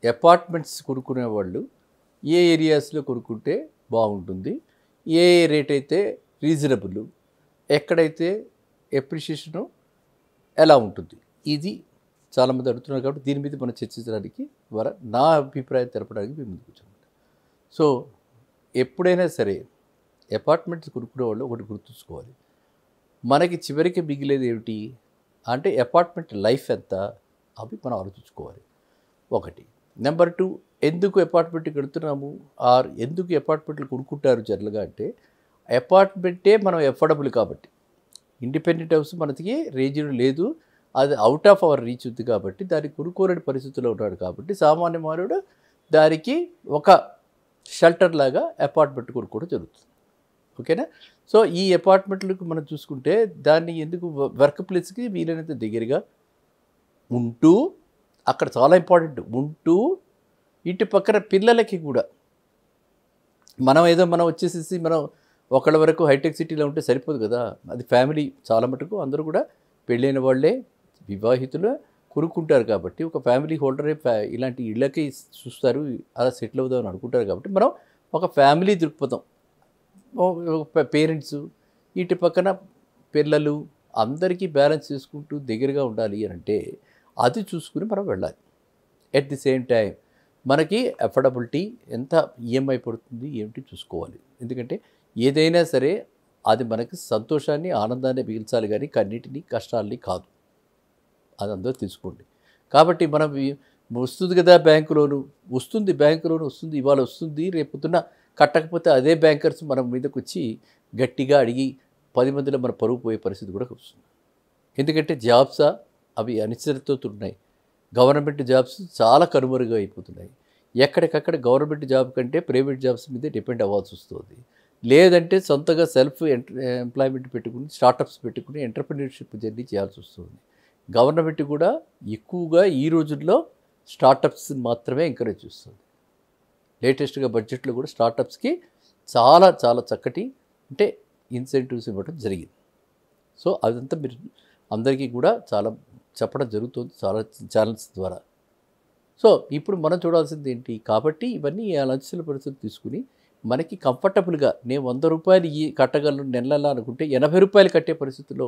Apartments కొనుక్కునే వాళ్ళు ఏ ఏరియాస్లో కొనుక్కుంటే బాగుంటుంది, ఏ రేట్ అయితే రీజనబుల్, ఎక్కడైతే ఎప్రిషియేషను ఎలా ఉంటుంది, ఇది చాలామంది అడుగుతున్నారు. కాబట్టి దీని మీద మనం చర్చించడానికి ద్వారా నా అభిప్రాయం తెలపడానికి మేము ముందుకు వచ్చాము. సో ఎప్పుడైనా సరే అపార్ట్మెంట్స్ కొనుక్కునే వాళ్ళు ఒకటి గుర్తుంచుకోవాలి, మనకి చివరికి మిగిలేది ఏమిటి అంటే అపార్ట్మెంట్ లైఫ్ ఎంత, అవి మనం ఆలోచించుకోవాలి. ఒకటి. నెంబర్ 2, ఎందుకు అపార్ట్మెంట్కి వెళ్తున్నాము ఆర్ ఎందుకు అపార్ట్మెంట్లు కొనుక్కుంటారు జనరల్గా అంటే, అపార్ట్మెంటే మనం ఎఫర్డబుల్ కాబట్టి. ఇండిపెండెంట్ హౌస్ మనకి రేంజ్లో లేదు, అది అవుట్ ఆఫ్ అవర్ రీచ్ ఉంది కాబట్టి దాన్ని కొనుక్కోలేని పరిస్థితుల్లో ఉన్నాడు కాబట్టి సామాన్య మానవుడు దానికి ఒక షెల్టర్ లాగా అపార్ట్మెంట్ కొనుక్కోవడం జరుగుతుంది. ఓకేనా. సో ఈ అపార్ట్మెంట్లకు మనం చూసుకుంటే దాన్ని ఎందుకు వర్క్ ప్లేస్కి వీలైనంత దగ్గరగా ఉంటూ, అక్కడ చాలా ఇంపార్టెంట్, ఉంటూ ఇటు పక్కన పిల్లలకి కూడా మనం వచ్చేసేసి మనం ఒకళ్ళ వరకు హైటెక్ సిటీలో ఉంటే సరిపోదు కదా, అది ఫ్యామిలీ చాలా మటుకు అందరూ కూడా పెళ్ళైన వాళ్ళే వివాహితులు కొనుక్కుంటారు కాబట్టి ఒక ఫ్యామిలీ హోల్డరే ఇలాంటి ఇళ్ళకి చూస్తారు, అలా సెటిల్ అవుదామని అనుకుంటారు కాబట్టి మనం ఒక ఫ్యామిలీ దృక్పథం, పేరెంట్స్ ఇటు పక్కన పిల్లలు అందరికీ బ్యాలెన్స్ చేసుకుంటూ దగ్గరగా ఉండాలి అని అంటే అది చూసుకుని మనం వెళ్ళాలి. ఎట్ ది సేమ్ టైం మనకి అఫోర్డబిలిటీ ఎంత ఈఎంఐ పడుతుంది ఏమిటి చూసుకోవాలి. ఎందుకంటే ఏదైనా సరే అది మనకి సంతోషాన్ని ఆనందాన్ని మిగిల్చాలి కానీ కన్నిటిని కష్టాలని కాదు, అది అందరూ తీసుకోండి. కాబట్టి మనం వస్తుంది కదా బ్యాంకు లోను, వస్తుంది ఇవాళ వస్తుంది, రేపొద్దున కట్టకపోతే అదే బ్యాంకర్స్ మన మీదకి వచ్చి గట్టిగా అడిగి 10 మందిలో మన పరువు పోయే పరిస్థితి కూడా వస్తుంది. ఎందుకంటే జాబ్సా అవి అనిశ్చితతో ఉన్నాయి, గవర్నమెంట్ జాబ్స్ చాలా కనుమరుగా అయిపోతున్నాయి. ఎక్కడికక్కడ గవర్నమెంట్ జాబ్ కంటే ప్రైవేట్ జాబ్స్ మీదే డిపెండ్ అవ్వాల్సి వస్తుంది. లేదంటే సొంతగా సెల్ఫ్ ఎంప్లాయ్మెంట్ పెట్టుకుని స్టార్టప్స్ పెట్టుకుని ఎంటర్‌ప్రెన్యూర్‌షిప్ జర్నీ చేయాల్సి వస్తుంది. గవర్నమెంట్ కూడా ఎక్కువగా ఈ రోజుల్లో స్టార్టప్స్ మాత్రమే ఎంకరేజ్ చేస్తుంది. లేటెస్ట్గా బడ్జెట్లో కూడా స్టార్టప్స్కి చాలా చాలా చక్కటి అంటే ఇన్సెంటివ్స్ ఇవ్వడం జరిగింది. సో అదంతా మీరు అందరికీ కూడా చాలా చెప్పడం జరుగుతుంది చాలా ఛానల్స్ ద్వారా. సో ఇప్పుడు మనం చూడాల్సింది ఏంటి కాబట్టి ఇవన్నీ అలసల పరిస్థితులు తీసుకుని మనకి కంఫర్టబుల్గా నేను ₹100 కట్టగలను నెలలా అనుకుంటే ₹80 కట్టే పరిస్థితుల్లో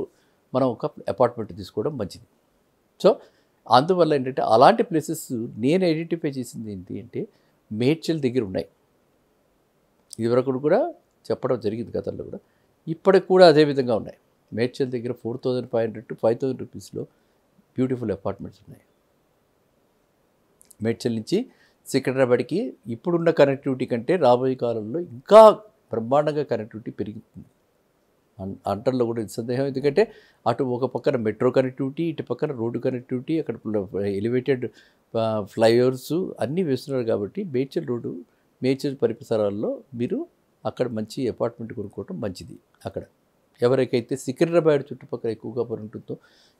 మనం ఒక అపార్ట్మెంట్ తీసుకోవడం మంచిది. సో అందువల్ల ఏంటంటే అలాంటి ప్లేసెస్ నేను ఐడెంటిఫై చేసింది ఏంటి అంటే మేడ్చల్ దగ్గర ఉన్నాయి. ఇదివరకు కూడా చెప్పడం జరిగింది గతంలో కూడా, ఇప్పటికి కూడా అదే విధంగా ఉన్నాయి. మేడ్చల్ దగ్గర 4500 to 5000 రూపీస్లో బ్యూటిఫుల్ అపార్ట్మెంట్స్ ఉన్నాయి. మేడ్చల్ నుంచి సికింద్రాబాద్కి ఇప్పుడున్న కనెక్టివిటీ కంటే రాబోయే కాలంలో ఇంకా బ్రహ్మాండంగా కనెక్టివిటీ పెరుగుతుంది అంటర్లో కూడా సందేహం. ఎందుకంటే అటు ఒక పక్కన మెట్రో కనెక్టివిటీ, ఇటు పక్కన రోడ్డు కనెక్టివిటీ, అక్కడ ఎలివేటెడ్ ఫ్లైఓవర్స్ అన్నీ వేస్తున్నారు కాబట్టి మేడ్చల్ పరిసరాల్లో మీరు అక్కడ మంచి అపార్ట్మెంట్ కొనుక్కోవటం మంచిది. అక్కడ ఎవరికైతే సికింద్రాబాద్ చుట్టుపక్కల ఎక్కువగా పని ఉంటుందో,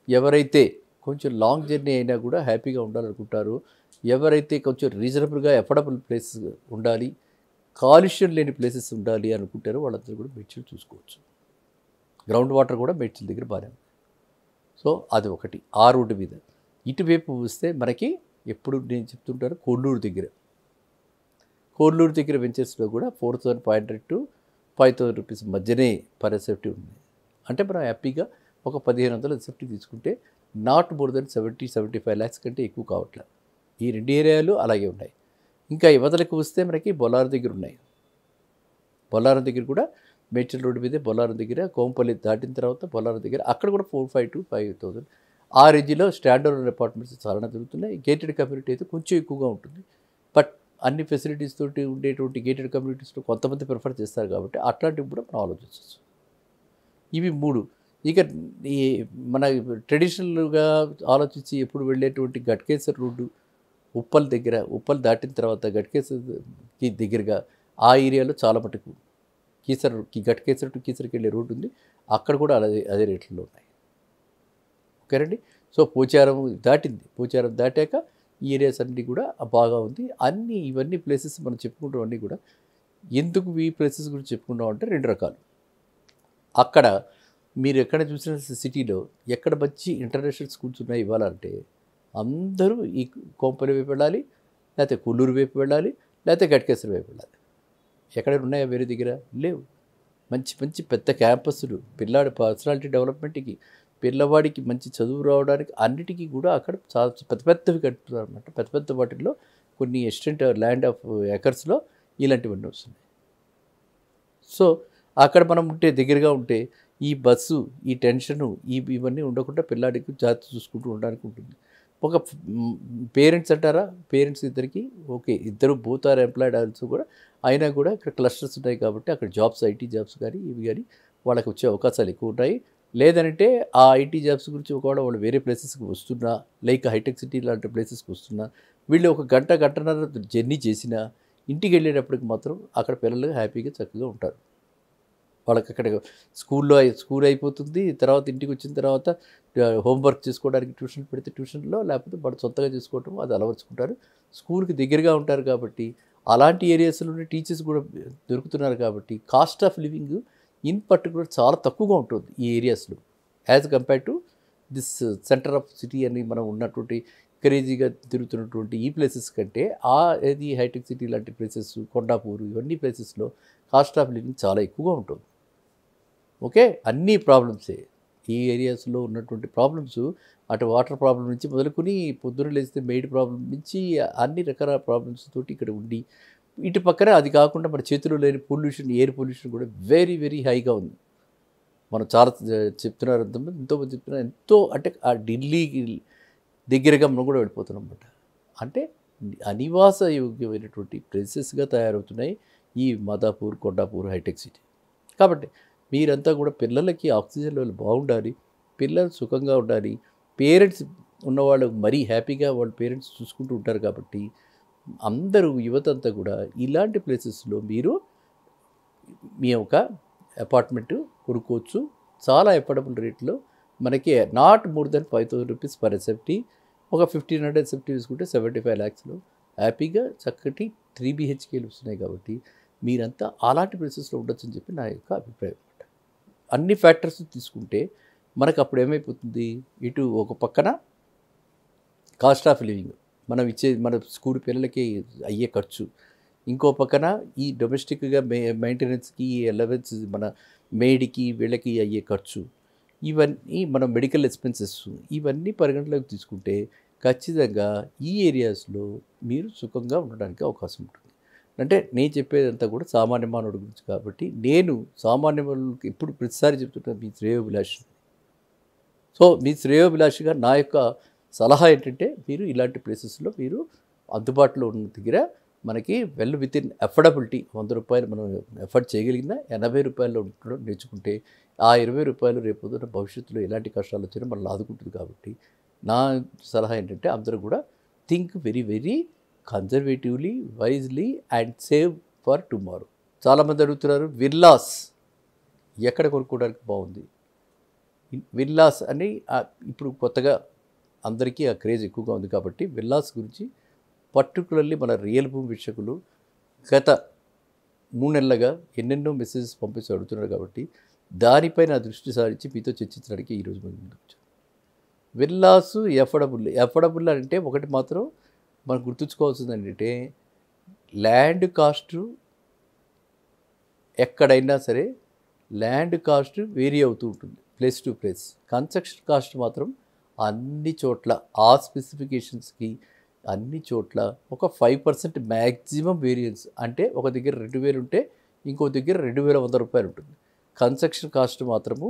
ఎవరైతే కొంచెం లాంగ్ జర్నీ అయినా కూడా హ్యాపీగా ఉండాలనుకుంటారో, ఎవరైతే కొంచెం రీజనబుల్గా అఫోర్డబుల్ ప్లేస్ ఉండాలి, కాలుష్యం లేని ప్లేసెస్ ఉండాలి అనుకుంటారో వాళ్ళందరూ కూడా మేడ్చల్ చూసుకోవచ్చు. గ్రౌండ్ వాటర్ కూడా మేడ్చల్ దగ్గర బాగానే ఉంది. సో అది ఒకటి. ఆ రోడ్డు మీద ఇటువైపు వస్తే మనకి ఎప్పుడు నేను చెప్తుంటాను కోర్లూరు దగ్గర వెంచర్స్లో కూడా 4500 to 5000 రూపీస్ మధ్యనే పర్ ఎస్ఎఫ్టీ ఉంది. అంటే మనం హ్యాపీగా ఒక 1500 ఎస్ఎఫ్టీ తీసుకుంటే నాట్ మోర్ దెన్ 70-75 lakhs కంటే ఎక్కువ కావట్లేదు. ఈ రెండు ఏరియాలు అలాగే ఉన్నాయి. ఇంకా యువతలకు వస్తే మనకి బొల్లారం దగ్గర ఉన్నాయి. బొల్లారం దగ్గర కూడా మేడ్చల్ రోడ్డు మీదే బొల్లారం దగ్గర కోంపల్లి దాటిన తర్వాత బొల్లారం దగ్గర అక్కడ కూడా 4,500 to 5,000 ఆ రేంజ్లో స్టాండర్డ్ అపార్ట్మెంట్స్ చాలా దొరుకుతున్నాయి. గేటెడ్ కమ్యూనిటీ అయితే కొంచెం ఎక్కువగా ఉంటుంది. బట్ అన్ని ఫెసిలిటీస్ తోటి ఉండేటువంటి గేటెడ్ కమ్యూనిటీస్లో కొంతమంది ప్రిఫర్ చేస్తారు కాబట్టి అట్లాంటివి కూడా మనం ఆలోచించవచ్చు. ఇవి 3. ఇక ఈ మన ట్రెడిషనల్గా ఆలోచించి ఎప్పుడు వెళ్ళేటువంటి గట్కేసర్ రోడ్డు ఉప్పల్ దాటిన తర్వాత గట్కేసర్కి దగ్గరగా ఆ ఏరియాలో చాలా మటుకు గట్కేసర్ టు కీసర్కి వెళ్ళే రోడ్డు ఉంది. అక్కడ కూడా అదే రేట్లలో ఉన్నాయి. ఓకేనండి. సో పోచారం దాటాక ఈ ఏరియాస్ అన్నీ కూడా బాగా ఉంది. ఇవన్నీ ప్లేసెస్ మనం చెప్పుకుంటాం. అన్నీ కూడా ఎందుకు ఈ ప్లేసెస్ గురించి చెప్పుకుంటాం అంటే 2 రకాలు. అక్కడ మీరు ఎక్కడ చూసిన సిటీలో ఎక్కడ మంచి ఇంటర్నేషనల్ స్కూల్స్ ఉన్నాయి ఇవ్వాలంటే అందరూ ఈ కోంపల్లి వైపు వెళ్ళాలి, లేకపోతే కొల్లూరు వైపు వెళ్ళాలి, లేకపోతే గట్కేశ్వర వైపు వెళ్ళాలి. ఎక్కడైనా ఉన్నాయా వేరే దగ్గర? లేవు. మంచి మంచి పెద్ద క్యాంపస్లు పిల్లాడి పర్సనాలిటీ డెవలప్మెంట్కి, పిల్లవాడికి మంచి చదువు రావడానికి అన్నిటికీ కూడా అక్కడ చాలా పెద్ద పెద్దవి కట్టుతున్నారు అనమాట. పెద్ద పెద్ద వాటిల్లో కొన్ని ఎక్స్టెంట్ ల్యాండ్ ఆఫ్ ఎకర్స్లో ఇలాంటివన్నీ వస్తున్నాయి. సో అక్కడ మనం ఉంటే దగ్గరగా ఉంటే ఈ బస్సు, ఈ టెన్షను, ఇవన్నీ ఉండకుండా పిల్లాడికి జాగ్రత్త చూసుకుంటూ ఉండడానికి ఉంటుంది. ఒక పేరెంట్స్ అంటారా, పేరెంట్స్ ఇద్దరికి ఓకే, ఇద్దరు బోత్ ఆర్ ఎంప్లాయిడ్ ఆల్సో కూడా, అయినా కూడా ఇక్కడ క్లస్టర్స్ ఉన్నాయి కాబట్టి అక్కడ జాబ్స్, ఐటీ జాబ్స్ కానీ ఇవి కానీ వాళ్ళకి వచ్చే అవకాశాలు ఎక్కువ ఉంటాయి. లేదంటే ఆ ఐటీ జాబ్స్ గురించి ఒకవేళ వాళ్ళు వేరే ప్లేసెస్కి వస్తున్నా, లైక్ హైటెక్ సిటీ లాంటి ప్లేసెస్కి వస్తున్నా, వీళ్ళు ఒక గంటన్నర జర్నీ చేసినా ఇంటికి వెళ్ళేటప్పటికి మాత్రం అక్కడ పిల్లలు హ్యాపీగా చక్కగా ఉంటారు. వాళ్ళకి అక్కడ స్కూల్ అయిపోతుంది, తర్వాత ఇంటికి వచ్చిన తర్వాత హోంవర్క్ చేసుకోవడానికి ట్యూషన్ పెడితే ట్యూషన్లో, లేకపోతే వాళ్ళు సొంతగా చేసుకోవటం అది అలవర్చుకుంటారు. స్కూల్కి దగ్గరగా ఉంటారు కాబట్టి అలాంటి ఏరియాస్లోనే టీచర్స్ కూడా దొరుకుతున్నారు కాబట్టి cost of living in particular చాలా తక్కువగా ఉంటుంది ఈ ఏరియాస్లో as compare to this centre of city అని మనం ఉన్నటువంటి క్రేజీగా తిరుగుతున్నటువంటి ఈ ప్లేసెస్ కంటే ఏది హైటెక్ సిటీ లాంటి ప్లేసెస్, కొండాపూరు, ఇవన్నీ ప్లేసెస్లో కాస్ట్ ఆఫ్ లివింగ్ చాలా ఎక్కువగా ఉంటుంది. ఓకే, అన్ని ప్రాబ్లమ్సే ఈ ఏరియాస్లో ఉన్నటువంటి ప్రాబ్లమ్స్, అటు వాటర్ ప్రాబ్లం నుంచి మొదలుకొని పొద్దున్న లేస్తే మెయిడ్ ప్రాబ్లం నుంచి అన్ని రకాల ప్రాబ్లమ్స్ తోటి ఇక్కడ ఉండి, ఇటు పక్కన అది కాకుండా మన చేతిలో లేని పొల్యూషన్, ఎయిర్ పొల్యూషన్ కూడా వెరీ వెరీ హైగా ఉంది. మనం చాలా చెప్తున్నారు, ఎంతోమంది చెప్తున్నారు, ఎంతో అంటే ఆ ఢిల్లీకి దగ్గరగా మనం కూడా వెళ్ళిపోతున్నాం అన్నమాట. అంటే అనివాస యోగ్యమైనటువంటి ప్లేసెస్గా తయారవుతున్నాయి ఈ మాదాపూర్, కొండాపూర్, హైటెక్ సిటీ. కాబట్టి మీరంతా కూడా పిల్లలకి ఆక్సిజన్ లెవెల్ బాగుండాలి, పిల్లలు సుఖంగా ఉండాలి, పేరెంట్స్ ఉన్నవాళ్ళు మరీ హ్యాపీగా వాళ్ళ పేరెంట్స్ చూసుకుంటూ ఉంటారు. కాబట్టి అందరూ యువత అంతా కూడా ఇలాంటి ప్లేసెస్లో మీరు మీ యొక్క అపార్ట్మెంట్ కొనుక్కోవచ్చు. చాలా ఎఫోర్డబుల్ రేట్లో మనకి not more than 5,000 rupees per SFT. ఒక 1,500 ఎస్ఎఫ్టీ తీసుకుంటే 75 lakhsలో హ్యాపీగా చక్కటి 3 BHKలు వస్తున్నాయి. కాబట్టి మీరంతా అలాంటి ప్లేసెస్లో ఉండొచ్చు అని చెప్పి నా యొక్క అభిప్రాయం అన్నమాట. అన్ని ఫ్యాక్టర్స్ తీసుకుంటే మనకు అప్పుడు ఏమైపోతుంది, ఇటు ఒక పక్కన కాస్ట్ ఆఫ్ లివింగ్ మనం మన స్కూల్ పిల్లలకి అయ్యే ఖర్చు, ఇంకో పక్కన ఈ డొమెస్టిక్గా మెయింటెనెన్స్కి, అలవెన్స్ మన మేడ్కి వీళ్ళకి అయ్యే ఖర్చు, ఇవన్నీ మన మెడికల్ ఎక్స్పెన్సెస్, ఇవన్నీ పరిగణలోకి తీసుకుంటే ఖచ్చితంగా ఈ ఏరియాస్లో మీరు సుఖంగా ఉండడానికి అవకాశం ఉంటుంది. అంటే నేను చెప్పేదంతా కూడా సామాన్య మానవుడి గురించి కాబట్టి నేను సామాన్య మానవుడికి ఎప్పుడు ప్రతిసారి చెప్తుంటాను మీ శ్రేయోభిలాషి. సో మీ శ్రేయోభిలాషిగా నా యొక్క సలహా ఏంటంటే మీరు ఇలాంటి ప్లేసెస్లో మీరు అందుబాటులో ఉన్న దగ్గర మనకి వెల్ విత్ ఇన్ అఫోర్డబిలిటీ 100 రూపాయలు మనం ఎఫర్ట్ చేయగలిగిన 80 రూపాయల్లో ఉండడం నేర్చుకుంటే ఆ 20 రూపాయలు రేపు భవిష్యత్తులో ఎలాంటి కష్టాలు వచ్చినా మనల్ని ఆదుకుంటుంది. కాబట్టి నా సలహా ఏంటంటే అందరూ కూడా think very very conservatively, wisely and save for tomorrow. చాలామంది అడుగుతున్నారు విల్లాస్ ఎక్కడ కొనుక్కోవడానికి బాగుంది. విల్లాస్ అని ఇప్పుడు కొత్తగా అందరికీ ఆ క్రేజ్ ఎక్కువగా ఉంది. కాబట్టి విల్లాస్ గురించి పర్టికులర్లీ మన రియల్ భూమి వీక్షకులు గత 3 నెలలుగా ఎన్నెన్నో మెసేజెస్ పంపిస్తూ అడుగుతున్నారు. కాబట్టి దానిపై నా దృష్టి సారించి మీతో చర్చించడానికి ఈరోజు మనం ముందుకు వచ్చాను. విల్లాసు ఎఫోర్డబుల్ అంటే ఒకటి మాత్రం మనం గుర్తుంచుకోవాల్సింది ఏంటంటే ల్యాండ్ కాస్ట్ ఎక్కడైనా సరే ల్యాండ్ కాస్ట్ వేరీ అవుతూ ఉంటుంది place to place. Construction cost మాత్రం అన్ని చోట్ల ఆ స్పెసిఫికేషన్స్కి అన్ని చోట్ల ఒక 5% మ్యాక్సిమం వేరియన్స్. అంటే ఒక దగ్గర 2,000 ఉంటే ఇంకో దగ్గర 2,100 రూపాయలు ఉంటుంది. కన్స్ట్రక్షన్ కాస్ట్ మాత్రము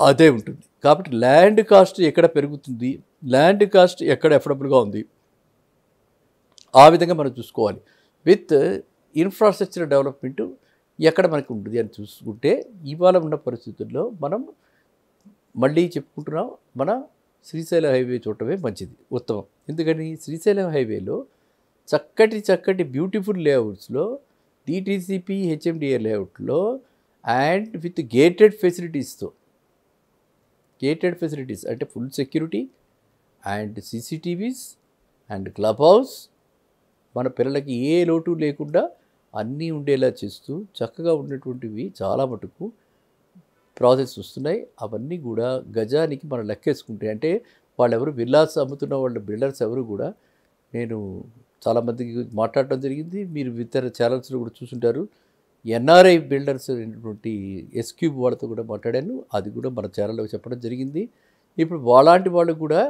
అదే ఉంటుంది. కాబట్టి ల్యాండ్ కాస్ట్ ఎక్కడ పెరుగుతుంది, ల్యాండ్ కాస్ట్ ఎక్కడ ఎఫోర్డబుల్గా ఉంది, ఆ విధంగా మనం చూసుకోవాలి. విత్ ఇన్ఫ్రాస్ట్రక్చర్ డెవలప్మెంట్ ఎక్కడ మనకు ఉంటుంది అని చూసుకుంటే ఇవాళ ఉన్న పరిస్థితుల్లో మనం మళ్ళీ చెప్పుకుంటున్నాం, మన శ్రీశైలం హైవే చూడటమే మంచిది, ఉత్తమం. ఎందుకని శ్రీశైలం హైవేలో చక్కటి బ్యూటిఫుల్ లేఅవుట్స్లో డిటీసీపీ హెచ్ఎండిఏ లేఅవుట్లో అండ్ విత్ గేటెడ్ ఫెసిలిటీస్ అంటే full security and CCTVs and club house, మన పిల్లలకి ఏ లోటు లేకుండా అన్నీ ఉండేలా చేస్తూ చక్కగా ఉన్నటువంటివి చాలా మటుకు ప్రాజెక్ట్స్ వస్తున్నాయి. అవన్నీ కూడా గజానికి మనం లెక్కేసుకుంటే, అంటే వాళ్ళెవరు విల్లాస్ అమ్ముతున్న వాళ్ళ బిల్డర్స్ ఎవరు కూడా నేను చాలామందికి మాట్లాడటం జరిగింది. మీరు ఇతర ఛానల్స్లో కూడా చూసుంటారు. ఎన్ఆర్ఐ బిల్డర్స్ అయినటువంటి ఎస్క్యూబ్ వాళ్ళతో కూడా మాట్లాడాను. అది కూడా మన ఛానల్లో చెప్పడం జరిగింది. ఇప్పుడు అలాంటి వాళ్ళు కూడా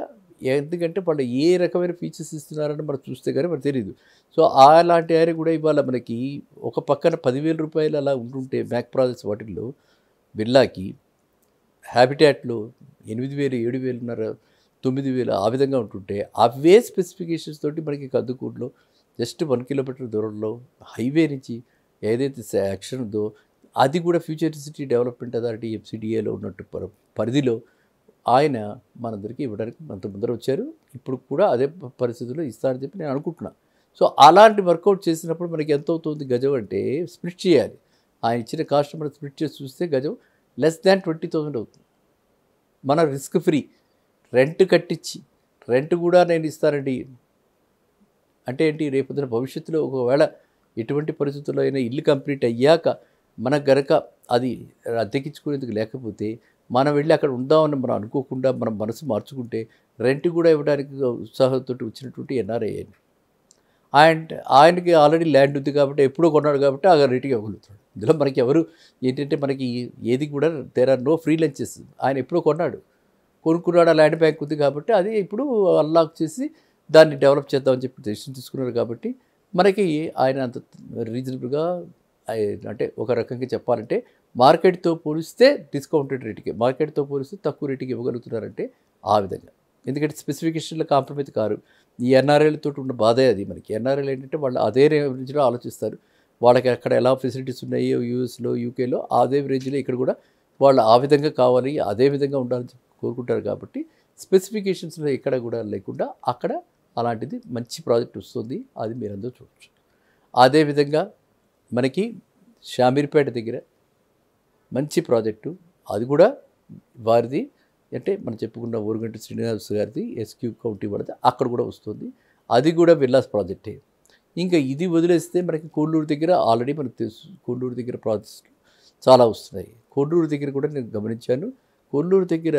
ఎందుకంటే వాళ్ళు ఏ రకమైన ఫీచర్స్ ఇస్తున్నారని మనం చూస్తే కానీ మనకు తెలియదు. సో అలాంటి ఆయన కూడా ఇవాళ మనకి ఒక పక్కన 10,000 రూపాయలు అలా ఉంటుంటే మ్యాక్ ప్రాజెక్ట్స్ వాటిల్లో విల్లాకి హ్యాబిటాట్లో 8,000, 7,500, 9,000 ఆ విధంగా ఉంటుంటే అవే స్పెసిఫికేషన్స్ తోటి మనకి కందుకూరులో జస్ట్ 1 కిలోమీటర్ దూరంలో హైవే నుంచి ఏదైతే యాక్షన్ ఉందో అది కూడా ఫ్యూచరిసిటీ డెవలప్మెంట్ అథారిటీ FCDAలో ఉన్నట్టు పరిధిలో ఆయన మనందరికీ ఇవ్వడానికి మనతో ముందర వచ్చారు. ఇప్పుడు కూడా అదే పరిస్థితుల్లో ఇస్తారని చెప్పి నేను అనుకుంటున్నాను. సో అలాంటి వర్కౌట్ చేసినప్పుడు మనకి ఎంత అవుతుంది గజం అంటే స్ప్లిట్ చేయాలి. ఆయన ఇచ్చిన కాస్ట్ మనం స్ప్లిట్ చేసి చూస్తే గజం లెస్ దాన్ 20,000 అవుతుంది. మన రిస్క్ ఫ్రీ రెంట్ కట్టించి రెంట్ కూడా నేను ఇస్తానండి అంటే ఏంటి, రేపొద్దున భవిష్యత్తులో ఒకవేళ ఎటువంటి పరిస్థితుల్లో అయినా ఇల్లు కంప్లీట్ అయ్యాక మనకు గనక అది అద్దెకించుకునేందుకు లేకపోతే మనం వెళ్ళి అక్కడ ఉందామని మనం అనుకోకుండా మనం మనసు మార్చుకుంటే రెంట్ కూడా ఇవ్వడానికి ఉత్సాహంతో వచ్చినటువంటి ఎన్ఆర్ఐ అండ్ ఆయనకి ఆల్రెడీ ల్యాండ్ ఉంది కాబట్టి ఎప్పుడో కొన్నాడు కాబట్టి ఆ రేటుకి ఇవ్వగలుగుతాడు. ఇందులో మనకి ఎవరు ఏంటంటే మనకి ఏది కూడా there are no free lunches. ఆయన ఎప్పుడో కొనుక్కున్నాడు, ఆ ల్యాండ్ బ్యాంక్ ఉంది కాబట్టి అది ఇప్పుడు అన్లాక్ చేసి దాన్ని డెవలప్ చేద్దామని చెప్పి డెసిషన్ తీసుకున్నారు. కాబట్టి మనకి ఆయన అంత రీజనబుల్గా అంటే ఒక రకంగా చెప్పాలంటే మార్కెట్తో పోలిస్తే డిస్కౌంటెడ్ రేటుకి, మార్కెట్తో పోలిస్తే తక్కువ రేటుకి ఇవ్వగలుగుతున్నారంటే ఆ విధంగా. ఎందుకంటే స్పెసిఫికేషన్లో కాంప్రమైజ్ కారు. ఈ ఎన్ఆర్ఐలతో ఉన్న బాధే అది. మనకి ఎన్ఆర్ఐలు ఏంటంటే వాళ్ళు అదే రేంజ్లో ఆలోచిస్తారు. వాళ్ళకి అక్కడ ఎలా ఫెసిలిటీస్ ఉన్నాయో యూఎస్లో, యూకేలో అదే రేంజ్లో ఇక్కడ కూడా వాళ్ళు ఆ విధంగా కావాలి, అదే విధంగా ఉండాలని కోరుకుంటారు. కాబట్టి స్పెసిఫికేషన్స్లో ఎక్కడ కూడా లేకుండా అక్కడ అలాంటిది మంచి ప్రాజెక్ట్ వస్తుంది. అది మీరందరూ చూడవచ్చు. అదేవిధంగా మనకి షామీర్పేట దగ్గర మంచి ప్రాజెక్టు, అది కూడా వారిది అంటే మనం చెప్పుకున్న ఊరుగంటి శ్రీనివాస్ గారిది ఎస్క్యూ కౌంటీ వాళ్ళది అక్కడ కూడా వస్తుంది. అది కూడా విల్లాస్ ప్రాజెక్టే. ఇంకా ఇది వదిలేస్తే మనకి కోడూరు దగ్గర ఆల్రెడీ మనకు తెలుసు, కోడూరు దగ్గర ప్రాజెక్ట్స్ చాలా వస్తున్నాయి. కోడూరు దగ్గర కూడా నేను గమనించాను. కోడూరు దగ్గర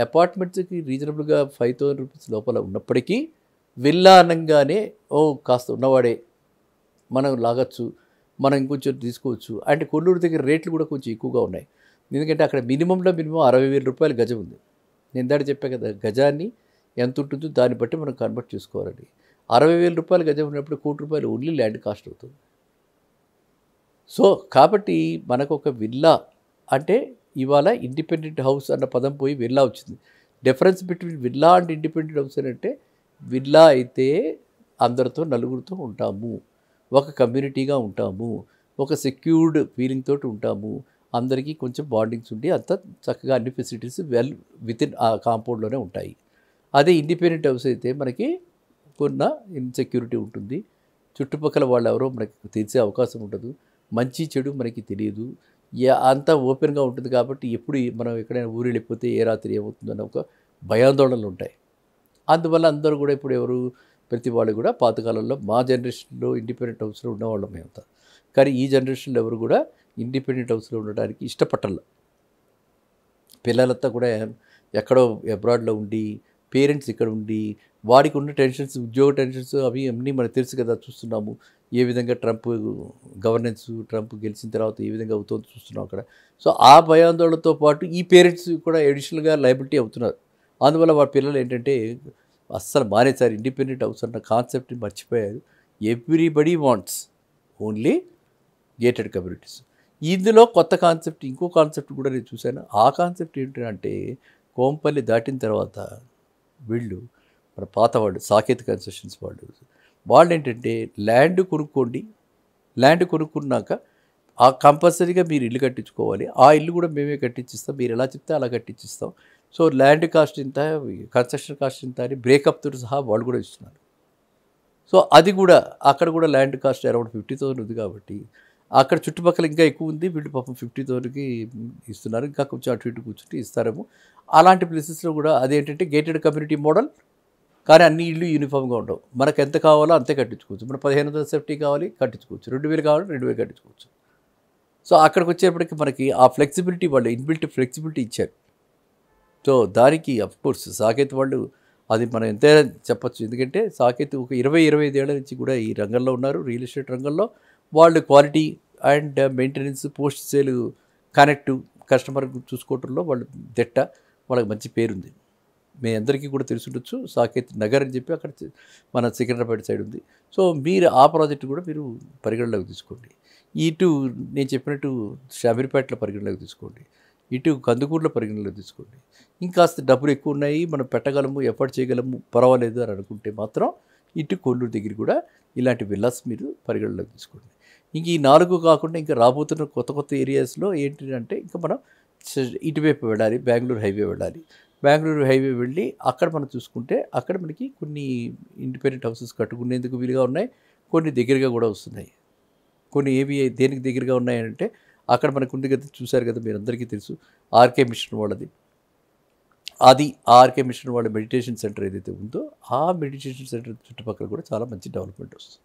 అపార్ట్మెంట్స్కి రీజనబుల్గా 5,000 రూపీస్ లోపల ఉన్నప్పటికీ విల్లా అనగానే కాస్త ఉన్నవాడే మనం లాగచ్చు, మనం ఇంకొంచెం తీసుకోవచ్చు. అంటే కొల్లూరు దగ్గర రేట్లు కూడా కొంచెం ఎక్కువగా ఉన్నాయి. ఎందుకంటే అక్కడ మినిమం 60,000 రూపాయలు గజం ఉంది. నేను ఇందాక చెప్పాను కదా, గజాన్ని ఎంత ఉంటుందో దాన్ని బట్టి మనం కన్వర్ట్ చేసుకోవాలండి. 60,000 రూపాయలు గజం ఉన్నప్పుడు ₹1,00,00,000 ఓన్లీ ల్యాండ్ కాస్ట్ అవుతుంది. సో కాబట్టి మనకు ఒక విల్లా అంటే ఇవాళ ఇండిపెండెంట్ హౌస్ అన్న పదం పోయి విల్లా వచ్చింది. Difference between villa and independent house అంటే విల్లా అయితే అందరితో నలుగురితో ఉంటాము, ఒక కమ్యూనిటీగా ఉంటాము, ఒక సెక్యూర్డ్ ఫీలింగ్ తోటి ఉంటాము, అందరికీ కొంచెం బాండింగ్స్ ఉండి అంత చక్కగా అన్ని ఫెసిలిటీస్ వితిన్ ఆ కాంపౌండ్లోనే ఉంటాయి. అదే ఇండిపెండెంట్ హౌస్ అయితే మనకి కొన్న ఇన్సెక్యూరిటీ ఉంటుంది, చుట్టుపక్కల వాళ్ళు ఎవరో మనకి తెలిసే అవకాశం ఉండదు, మంచి చెడు మనకి తెలియదు, అంతా ఓపెన్గా ఉంటుంది. కాబట్టి ఎప్పుడు మనం ఎక్కడైనా ఊరు వెళ్ళిపోతే ఏ రాత్రి ఏమవుతుందని ఒక భయాందోళనలు ఉంటాయి. అందువల్ల అందరూ కూడా ఇప్పుడు ఎవరు ప్రతి వాళ్ళు కూడా పాతకాలంలో మా జనరేషన్లో ఇండిపెండెంట్ హౌస్లో ఉన్నవాళ్ళం మేమంతా. కానీ ఈ జనరేషన్లో ఎవరు కూడా ఇండిపెండెంట్ హౌస్లో ఉండడానికి ఇష్టపట్టాల. పిల్లలంతా కూడా ఎక్కడో అబ్రాడ్లో ఉండి పేరెంట్స్ ఇక్కడ ఉండి వాడికి ఉన్న టెన్షన్స్, ఉద్యోగ టెన్షన్స్ అవి అన్నీ మనకు తెలుసు కదా, చూస్తున్నాము ఏ విధంగా ట్రంప్ గవర్నెన్స్, ట్రంప్ గెలిచిన తర్వాత ఏ విధంగా అవుతుందో చూస్తున్నాం అక్కడ. సో ఆ భయాందోళనతో పాటు ఈ పేరెంట్స్ కూడా అడిషనల్గా లయబిలిటీ అవుతున్నారు. అందువల్ల వాళ్ళ పిల్లలు ఏంటంటే అస్సలు మానేసారు, ఇండిపెండెంట్ హౌస్ అన్న కాన్సెప్ట్ని మర్చిపోయారు. Everybody wants only gated communities. ఇందులో కొత్త కాన్సెప్ట్, ఇంకో కాన్సెప్ట్ కూడా నేను చూశాను. ఆ కాన్సెప్ట్ ఏంటంటే కోంపల్లి దాటిన తర్వాత వీళ్ళు మన పాత వాళ్ళు సాకేత్ కన్స్ట్రక్షన్స్ వాళ్ళు ఏంటంటే ల్యాండ్ కొనుక్కోండి, ల్యాండ్ కొనుక్కున్నాక ఆ కంపల్సరీగా మీరు ఇల్లు కట్టించుకోవాలి, ఆ ఇల్లు కూడా మేమే కట్టించిస్తాం, మీరు ఎలా చెప్తే అలా కట్టించిస్తాం. సో ల్యాండ్ కాస్ట్ ఇంత, కన్స్ట్రక్షన్ కాస్ట్ ఇంత అని బ్రేకప్తో సహా వాళ్ళు కూడా ఇస్తున్నారు. సో అది కూడా అక్కడ కూడా ల్యాండ్ కాస్ట్ అరౌండ్ 50,000 ఉంది. కాబట్టి అక్కడ చుట్టుపక్కల ఇంకా ఎక్కువ ఉంది, వీళ్ళు పాపం 50,000కి ఇస్తున్నారు. ఇంకా కొంచెం అటు ఇటు కూర్చుంటే ఇస్తారేమో. అలాంటి ప్లేసెస్లో కూడా అదేంటంటే గేటెడ్ కమ్యూనిటీ మోడల్, కానీ అన్ని ఇళ్ళు యూనిఫామ్గా ఉండవు. మనకు ఎంత కావాలో అంతే కట్టించుకోవచ్చు. మనం 1500 సేఫ్టీ కావాలి కట్టించుకోవచ్చు, 2,000 కావాలి 2,000 కట్టించుకోవచ్చు. సో అక్కడికి వచ్చేప్పటికి మనకి ఆ ఫ్లెక్సిబిలిటీ, వాళ్ళు ఇన్బిల్ట్ ఫ్లెక్సిబిలిటీ ఇచ్చారు. సో దానికి అఫ్కోర్స్ సాకేత్ వాళ్ళు అది మనం ఎంతైనా చెప్పొచ్చు. ఎందుకంటే సాకేత్ ఒక 25 ఏళ్ల నుంచి కూడా ఈ రంగంలో ఉన్నారు. రియల్ ఎస్టేట్ రంగంలో. వాళ్ళు quality and maintenance, post sale connect customer చూసుకోవటంలో వాళ్ళు దిట్ట. వాళ్ళకి మంచి పేరుంది. మీ అందరికీ కూడా తెలిసుండొచ్చు. సాకేత్ నగర్ అని చెప్పి అక్కడ మన సికింద్రాబాద్ సైడ్ ఉంది. సో మీరు ఆ ప్రాజెక్ట్ కూడా మీరు పరిగణలోకి తీసుకోండి. ఇటు నేను చెప్పినట్టు షామీర్పేటలో పరిగణలోకి తీసుకోండి. ఇటు కందుకూరులో పరిగణలోకి తీసుకోండి. ఇంకాస్త డబ్బులు ఎక్కువ ఉన్నాయి, మనం పెట్టగలము, ఎఫర్ట్ చేయగలము, పర్వాలేదు అని అనుకుంటే మాత్రం ఇటు కొల్లూరు దగ్గర కూడా ఇలాంటి విల్లాస్ మీరు పరిగణలోకి తీసుకోండి. ఇంక ఈ 4 కాకుండా ఇంకా రాబోతున్న కొత్త కొత్త ఏరియాస్లో ఏంటి అంటే ఇంకా మనం ఇటువైపు వెళ్ళాలి. బెంగళూరు హైవే వెళ్ళాలి. బెంగళూరు హైవే వెళ్ళి అక్కడ మనం చూసుకుంటే అక్కడ మనకి కొన్ని ఇండిపెండెంట్ హౌసెస్ కట్టుకునేందుకు వీలుగా ఉన్నాయి. కొన్ని దగ్గరగా కూడా వస్తున్నాయి. కొన్ని ఏవి దేనికి దగ్గరగా ఉన్నాయంటే అక్కడ మనకు ఉంది కదా, చూశారు కదా, మీరు అందరికీ తెలుసు ఆర్కే మిషన్ వాళ్ళది. అది ఆర్కే మిషన్ వాళ్ళ మెడిటేషన్ సెంటర్ ఏదైతే ఉందో ఆ మెడిటేషన్ సెంటర్ చుట్టుపక్కల కూడా చాలా మంచి డెవలప్మెంట్ వస్తుంది.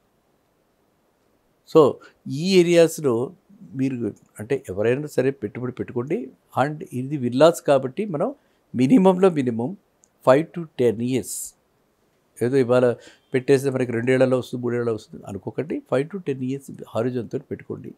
సో ఈ ఏరియాస్లో మీరు అంటే ఎవరైనా సరే పెట్టుబడి పెట్టుకోండి. అండ్ ఇది విల్లాస్ కాబట్టి మనం మినిమంలో మినిమం 5 to 10 years, ఏదో ఇవాళ పెట్టేస్తే మనకి 2 ఏళ్లలో వస్తుంది, 3 ఏళ్లలో వస్తుంది అనుకోకండి. 5 to 10 years హారిజాన్తో పెట్టుకోండి.